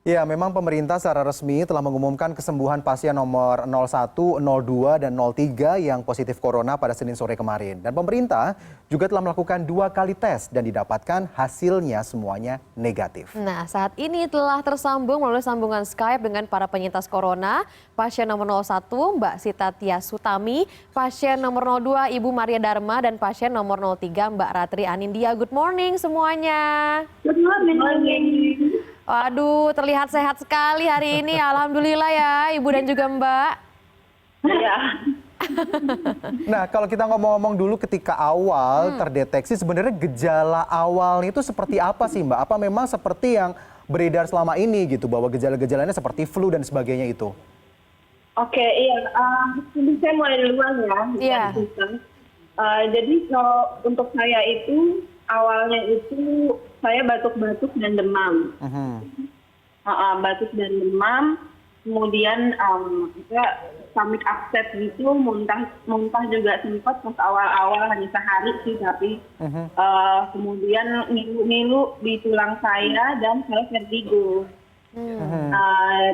Ya, memang pemerintah secara resmi telah mengumumkan kesembuhan pasien nomor 01, 02, dan 03 yang positif corona pada Senin sore kemarin. Dan pemerintah juga telah melakukan 2 kali tes dan didapatkan hasilnya semuanya negatif. Nah, saat ini telah tersambung melalui sambungan Skype dengan para penyintas corona. Pasien nomor 01, Mbak Sita Tia Sutami, pasien nomor 02, Ibu Maria Dharma, dan pasien nomor 03, Mbak Ratri Anindya. Good morning semuanya. Good morning. Waduh, terlihat sehat sekali hari ini. Alhamdulillah ya, Ibu dan juga Mbak. Iya. Nah, kalau kita ngomong-ngomong dulu ketika awal terdeteksi, sebenarnya gejala awalnya itu seperti apa sih, Mbak? Apa memang seperti yang beredar selama ini gitu, bahwa gejala-gejalanya seperti flu dan sebagainya itu? Oke, iya. Jadi saya mulai duluan ya. Iya. Jadi kalau untuk saya itu awalnya itu saya batuk-batuk dan demam. Batuk dan demam, kemudian stomach upset gitu, muntah juga sempat pas awal-awal hanya sehari sih, tapi kemudian ngilu-ngilu di tulang saya dan saya vertigo.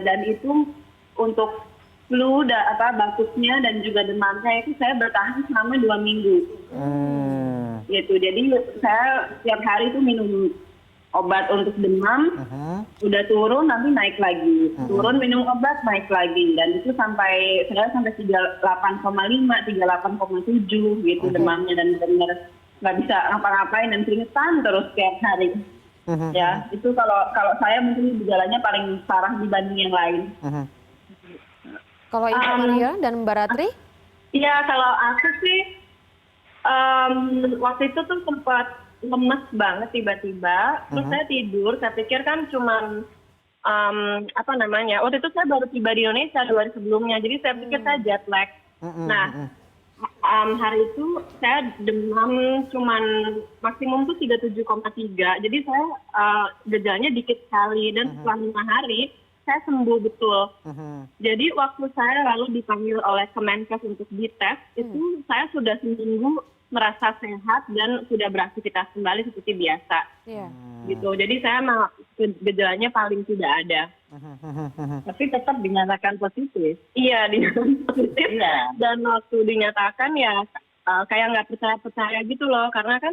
Dan itu untuk flu, batuknya dan juga demamnya itu saya bertahan selama 2 minggu. Gitu. Jadi saya setiap hari itu minum obat untuk demam, udah turun nanti naik lagi, turun minum obat naik lagi, dan itu sampai 38,5, 38,7 gitu demamnya, dan benar nggak bisa ngapa-ngapain dan keringetan terus setiap hari. Ya itu kalau saya mungkin gejalanya paling parah dibanding yang lain. Kalau Ibu Maria dan Mbak Ratri? Iya, kalau aku sih waktu itu tuh sempat lemes banget tiba-tiba. Terus saya tidur, saya pikir kan cuman waktu itu saya baru tiba di Indonesia 2 hari sebelumnya, jadi saya pikir saya jet lag. Nah, hari itu saya demam cuman maksimum tuh 37,3, jadi saya gejalanya dikit sekali, dan setelah 5 hari saya sembuh betul. Jadi waktu saya lalu dipanggil oleh Kemenkes untuk dites, itu saya sudah seminggu merasa sehat dan sudah beraktivitas kembali seperti biasa. Gitu. Jadi saya gejalanya paling tidak ada. Tapi tetap dinyatakan positif. Iya, dinyatakan positif. Dan waktu dinyatakan ya kayak nggak percaya gitu loh, karena kan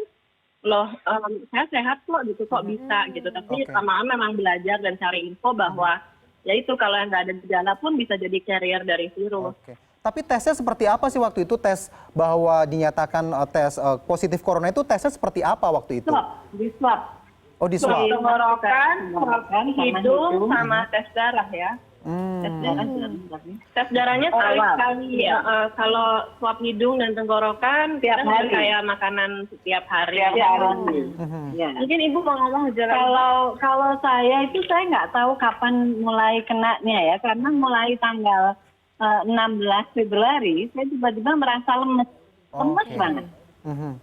saya sehat kok gitu, kok bisa gitu. Tapi lama-lama memang belajar dan cari info bahwa ya itu kalau yang nggak ada gejala pun bisa jadi carrier dari virus. Tapi tesnya seperti apa sih waktu itu, tes bahwa dinyatakan tes positif corona itu tesnya seperti apa waktu itu? Di swab. Oh, di swab. Tenggorokan, hidung, sama tes darah ya. Tes darahnya sekali. Kalau swab hidung dan tenggorokan tiap hari, kayak makanan setiap hari. Mungkin Ibu mau ngomong gejala. Kalau saya itu saya nggak tahu kapan mulai kenanya ya, karena mulai tanggal 16 Februari saya tiba-tiba merasa lemes banget.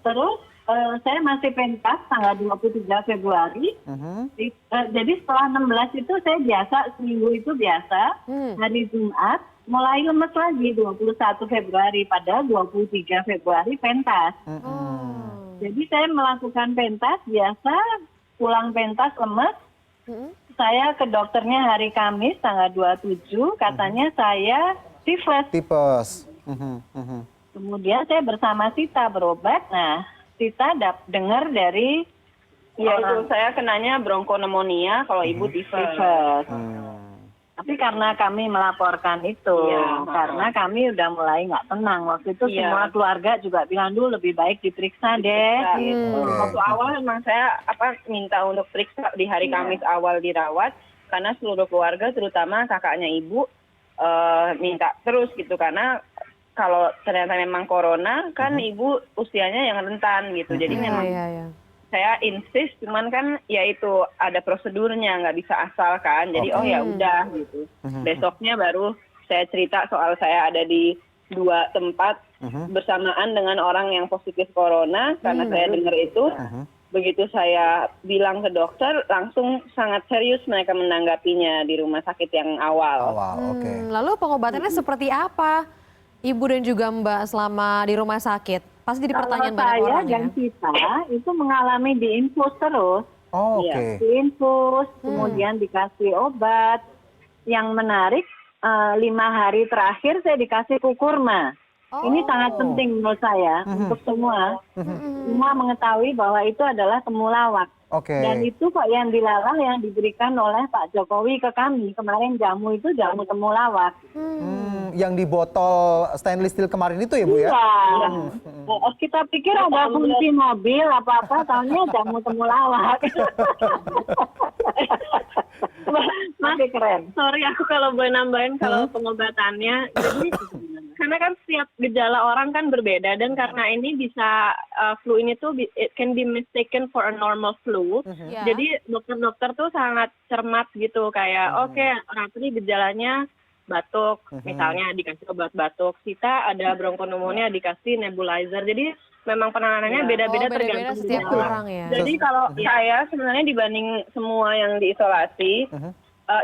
Terus saya masih pentas tanggal 23 Februari. Jadi setelah 16 itu saya biasa, seminggu itu biasa. Hari Jumat mulai lemes lagi 21 Februari, padahal 23 Februari pentas. Jadi saya melakukan pentas biasa, pulang pentas lemes. Saya ke dokternya hari Kamis tanggal 27, katanya saya tipes. Kemudian saya bersama Sita berobat. Nah, Sita dengar dari itu saya kenanya bronkonemonia, kalau Ibu tipes. Tapi karena kami melaporkan itu, karena kami udah mulai nggak tenang. Waktu itu semua keluarga juga bilang dulu lebih baik diperiksa deh. Waktu awal memang saya minta untuk periksa di hari Kamis awal dirawat, karena seluruh keluarga terutama kakaknya Ibu minta terus gitu, karena kalau ternyata memang corona kan Ibu usianya yang rentan gitu. Jadi memang saya insist, cuman kan ya itu ada prosedurnya, nggak bisa asal kan. Jadi ya udah gitu. Besoknya baru saya cerita soal saya ada di 2 tempat bersamaan dengan orang yang positif corona, karena saya dengar itu. Begitu saya bilang ke dokter, langsung sangat serius mereka menanggapinya di rumah sakit yang awal. Lalu pengobatannya seperti apa, Ibu dan juga Mbak, selama di rumah sakit? Pasti jadi pertanyaan banyak orang ya. Saya dan Sita itu mengalami diinfus terus. Oh, Iya. oke. Diinfus, kemudian dikasih obat. Yang menarik 5 hari terakhir saya dikasih kukurma. Ini sangat penting menurut saya untuk semua mengetahui bahwa itu adalah temulawak. Oke. Dan itu kok yang dilalah yang diberikan oleh Pak Jokowi ke kami kemarin, jamu itu jamu temulawak. Yang di botol stainless steel kemarin itu ya Bu ya? Iya. Kita pikir ada fungsi mobil apa-apa, taunya jamu temulawak. Masih keren. Sorry, aku kalau boleh nambahin kalau pengobatannya. Jadi karena kan setiap gejala orang kan berbeda dan karena ini bisa flu ini tuh it can be mistaken for a normal flu. Ya. Jadi dokter-dokter tuh sangat cermat gitu kayak oke, orang ini gejalanya batuk, misalnya dikasih obat batuk. Sita ada bronkopneumonia dikasih nebulizer. Jadi memang penanganannya beda-beda beda-beda tergantung setiap gejala. orang ya. Jadi kalau saya sebenarnya dibanding semua yang diisolasi,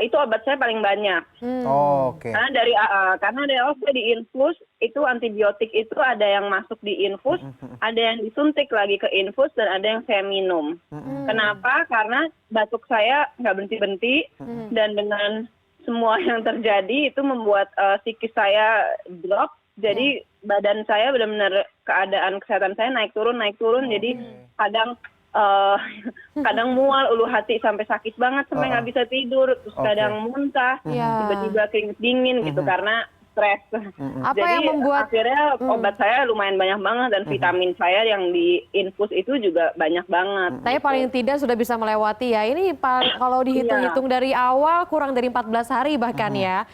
itu obat saya paling banyak. Oh, oke. Karena dari awal saya diinfus, itu antibiotik itu ada yang masuk di infus, ada yang disuntik lagi ke infus, dan ada yang saya minum. Kenapa? Karena batuk saya nggak berhenti-berhenti, dan dengan semua yang terjadi itu membuat psikis saya drop. Jadi badan saya benar-benar keadaan kesehatan saya naik turun. Jadi kadang mual, ulu hati sampai sakit banget, sampai nggak bisa tidur, terus kadang muntah, tiba-tiba keringet dingin gitu karena stres. Apa Jadi yang membuat akhirnya obat saya lumayan banyak banget dan vitamin saya yang di infus itu juga banyak banget. Tapi paling tidak sudah bisa melewati ya. Ini kalau dihitung-hitung dari awal kurang dari 14 hari bahkan ya.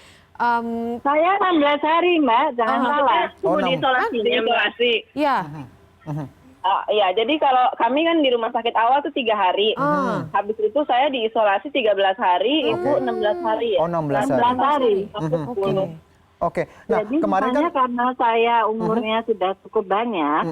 Saya 16 hari, Mbak, jangan salah. Tunggu di isolasi. Ya. Iya, jadi kalau kami kan di rumah sakit awal tuh 3 hari. Habis itu saya diisolasi 13 hari, Ibu 16 hari ya. Oh, 16 hari. 16 hari. Oke. Nah, Jadi kemarin kan misalnya karena saya umurnya sudah cukup banyak,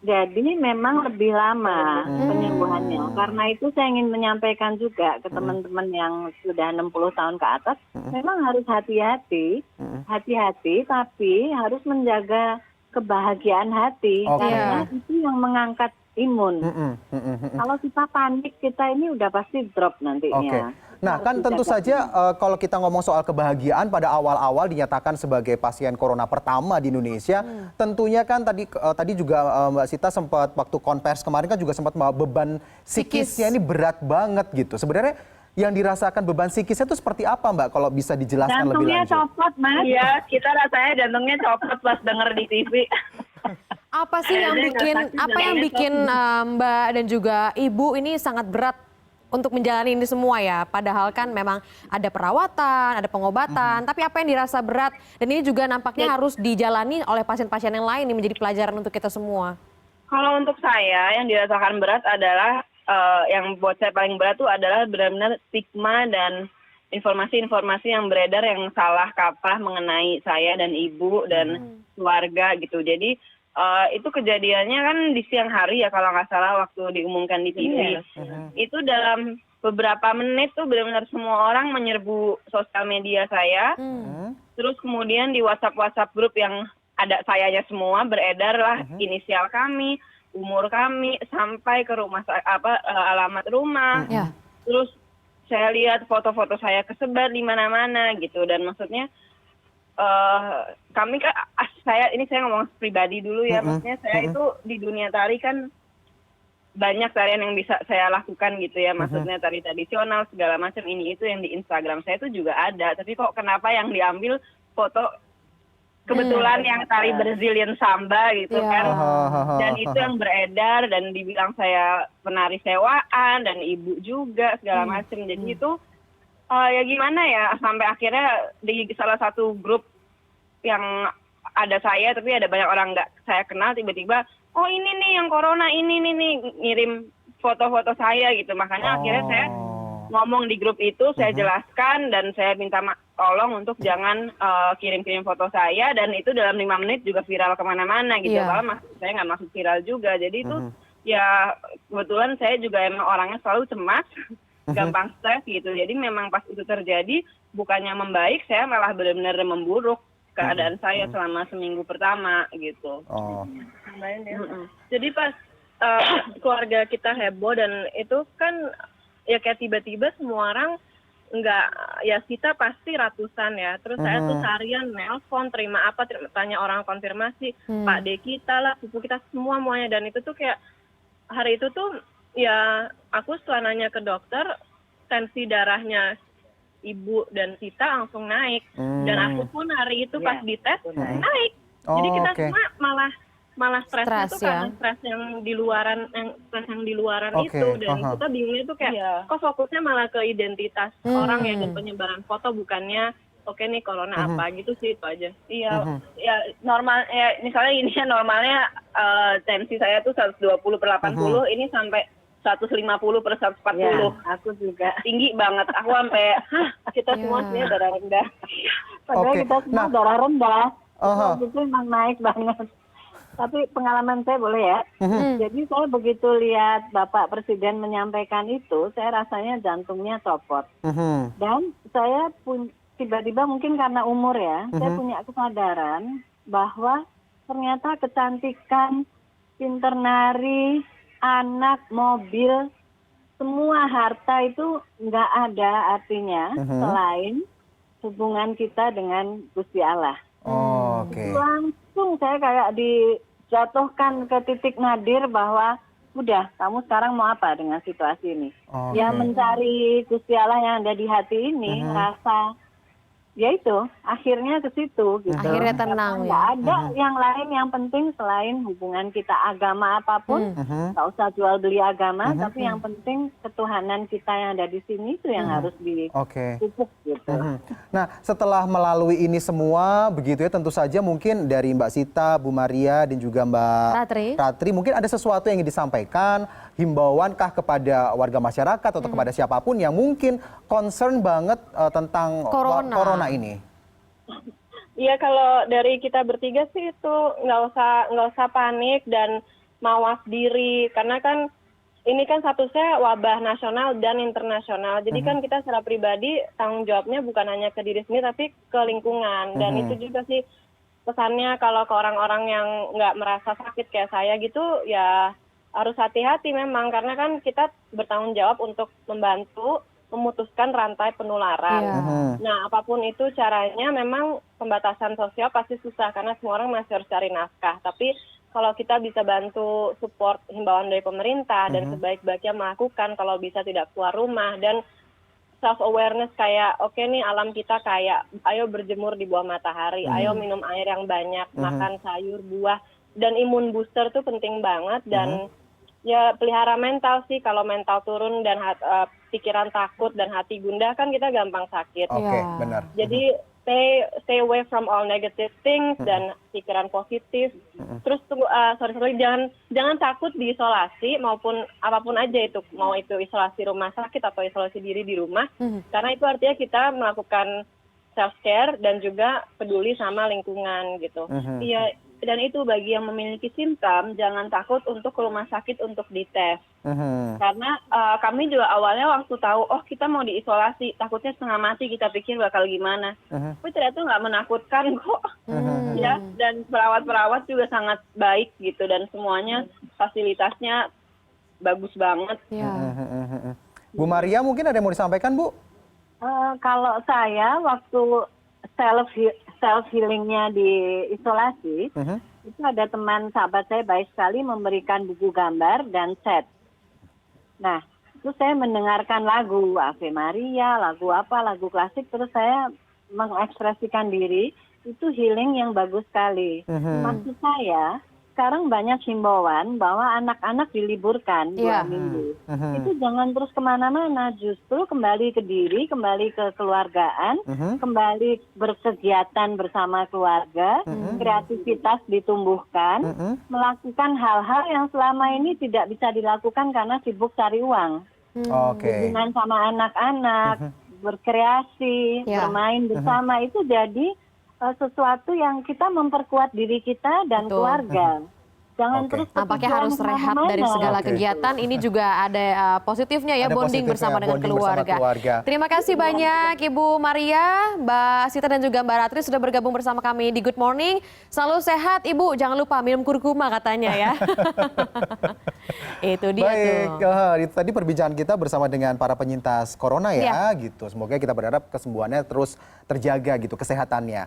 jadi memang lebih lama penyembuhannya. Karena itu saya ingin menyampaikan juga ke teman-teman yang sudah 60 tahun ke atas, memang harus hati-hati, tapi harus menjaga kebahagiaan hati. Karena itu yang mengangkat imun. Kalau kita panik, kita ini udah pasti drop nantinya. Oke. Nah, kan tentu saja kalau kita ngomong soal kebahagiaan pada awal-awal dinyatakan sebagai pasien corona pertama di Indonesia, tentunya kan tadi juga Mbak Sita sempat waktu konvers kemarin kan juga sempat beban psikisnya ini berat banget gitu. Sebenarnya yang dirasakan beban psikisnya itu seperti apa Mbak kalau bisa dijelaskan lebih Jantungnya lanjut? copot, Mas. Iya, kita rasanya jantungnya copot pas denger di TV. Apa sih yang bikin Mbak dan juga Ibu ini sangat berat untuk menjalani ini semua ya? Padahal kan memang ada perawatan, ada pengobatan, tapi apa yang dirasa berat dan ini juga nampaknya harus dijalani oleh pasien-pasien yang lain, ini menjadi pelajaran untuk kita semua. Kalau untuk saya yang dirasakan berat adalah yang buat saya paling berat tuh adalah benar-benar stigma dan informasi-informasi yang beredar yang salah kaprah mengenai saya dan ibu dan keluarga gitu. Jadi itu kejadiannya kan di siang hari ya kalau nggak salah waktu diumumkan di TV. Itu dalam beberapa menit tuh benar-benar semua orang menyerbu sosial media saya. Terus kemudian di WhatsApp grup yang ada sayanya semua beredar lah inisial kami, umur kami, sampai ke alamat rumah. Terus saya lihat foto-foto saya kesebar di mana-mana gitu, dan maksudnya kami kan saya ngomong pribadi dulu ya, maksudnya saya itu di dunia tari kan banyak tarian yang bisa saya lakukan gitu ya, maksudnya tari tradisional segala macam ini itu yang di Instagram saya itu juga ada, tapi kok kenapa yang diambil foto kebetulan yang tari Brazilian samba gitu kan, dan itu yang beredar dan dibilang saya penari sewaan dan ibu juga segala macam. Jadi itu ya gimana ya, sampai akhirnya di salah satu grup yang ada saya tapi ada banyak orang nggak saya kenal, tiba-tiba oh ini nih yang corona ini nih ngirim foto-foto saya gitu. Makanya akhirnya saya ngomong di grup itu, saya jelaskan dan saya minta tolong untuk jangan kirim-kirim foto saya, dan itu dalam 5 menit juga viral kemana-mana gitu. Kalau saya nggak masuk viral juga, jadi itu ya kebetulan saya juga emang orangnya selalu cemas, gampang stres gitu. Jadi memang pas itu terjadi bukannya membaik, saya malah benar-benar memburuk keadaan saya selama seminggu pertama gitu. Jadi pas keluarga kita heboh dan itu kan ya kayak tiba-tiba semua orang nggak, ya kita pasti ratusan ya. Terus saya tuh seharian nelpon, tanya orang konfirmasi, Pak D kita lah, sepupu kita semuanya. Dan itu tuh kayak hari itu tuh ya aku setelah nanya ke dokter, tensi darahnya ibu dan Tita langsung naik. Dan aku pun hari itu pas dites naik. Jadi kita semua malah stresnya tuh karena stres yang di luaran itu, dan kita bingungnya tuh kayak kok fokusnya malah ke identitas orang ya dan penyebaran foto, bukannya oke nih corona apa gitu sih, itu aja. Iya, ya normal ya, misalnya ini ya normalnya tensi saya tuh 120/80, ini sampai 150/140. Aku juga Tinggi banget. Aku sampai kita semua sebenarnya darah rendah. padahal kita semua darah rendah. Itu memang naik banget. Tapi pengalaman saya boleh ya. Jadi saya begitu lihat Bapak Presiden menyampaikan itu, saya rasanya jantungnya copot. Dan saya tiba-tiba mungkin karena umur ya, saya punya kesadaran bahwa ternyata kecantikan, pinter nari, anak, mobil, semua harta itu nggak ada artinya selain hubungan kita dengan Gusti Allah. Langsung saya kayak dijatuhkan ke titik nadir bahwa udah, kamu sekarang mau apa dengan situasi ini? Ya mencari Gusti Allah yang ada di hati ini, rasa ya itu akhirnya ke situ gitu. Akhirnya tenang nggak ada yang lain yang penting selain hubungan kita, agama apapun nggak usah jual beli agama, tapi yang penting ketuhanan kita yang ada di sini itu yang harus dipupuk gitu. Nah, setelah melalui ini semua begitu ya, tentu saja mungkin dari Mbak Sita, Bu Maria dan juga Mbak Ratri mungkin ada sesuatu yang ingin disampaikan, himbauankah kepada warga masyarakat atau kepada siapapun yang mungkin concern banget tentang corona ini? Iya, kalau dari kita bertiga sih itu nggak usah panik dan mawas diri, karena kan ini kan statusnya wabah nasional dan internasional. Jadi kan kita secara pribadi tanggung jawabnya bukan hanya ke diri sendiri tapi ke lingkungan. Dan itu juga sih pesannya kalau ke orang-orang yang nggak merasa sakit kayak saya gitu, ya harus hati-hati memang, karena kan kita bertanggung jawab untuk membantu memutuskan rantai penularan. Nah, apapun itu caranya, memang pembatasan sosial pasti susah karena semua orang masih harus cari nafkah. Tapi kalau kita bisa bantu support himbauan dari pemerintah dan sebaik-baiknya melakukan, kalau bisa tidak keluar rumah dan self awareness kayak oke nih alam kita kayak ayo berjemur di bawah matahari, ayo minum air yang banyak, makan sayur, buah, dan imun booster tuh penting banget. Dan ya pelihara mental sih, kalau mental turun dan pikiran takut dan hati gundah kan kita gampang sakit. Benar. Jadi stay away from all negative things dan pikiran positif. Terus jangan takut diisolasi maupun apapun aja itu, mau itu isolasi rumah sakit atau isolasi diri di rumah, karena itu artinya kita melakukan self care dan juga peduli sama lingkungan gitu. Iya, dan itu bagi yang memiliki simptom jangan takut untuk ke rumah sakit untuk dites. Karena kami juga awalnya waktu tahu kita mau diisolasi takutnya setengah mati, kita pikir bakal gimana. Tapi ternyata nggak menakutkan kok. Ya, dan perawat-perawat juga sangat baik gitu, dan semuanya fasilitasnya bagus banget. Bu Maria mungkin ada yang mau disampaikan, Bu? Kalau saya waktu self healingnya di isolasi, itu ada teman sahabat saya baik sekali memberikan buku gambar dan set. Nah, terus saya mendengarkan lagu Ave Maria, lagu klasik, terus saya mengekspresikan diri, itu healing yang bagus sekali. Maksud saya, sekarang banyak himbauan bahwa anak-anak diliburkan 2 minggu. Itu jangan terus kemana-mana, justru kembali ke diri, kembali ke keluargaan, kembali berkegiatan bersama keluarga, kreativitas ditumbuhkan, melakukan hal-hal yang selama ini tidak bisa dilakukan karena sibuk cari uang. Hubungan sama anak-anak, berkreasi, bermain bersama, itu jadi sesuatu yang kita memperkuat diri kita dan keluarga. Jangan Oke. terus Nampaknya kepikiran harus rehat dari kemana-mana. segala Oke. kegiatan. Ini juga ada positifnya ya, Ada bonding positifnya, bersama dengan bonding bersama keluarga. keluarga. Terima kasih banyak Ibu Maria, Mbak Sita dan juga Mbak Ratri sudah bergabung bersama kami di Good Morning. Selalu sehat Ibu, jangan lupa minum kurkuma katanya ya. Itu dia Baik, tuh. itu tadi perbincangan kita bersama dengan para penyintas corona ya, gitu. Semoga kita berharap kesembuhannya terus terjaga gitu, kesehatannya.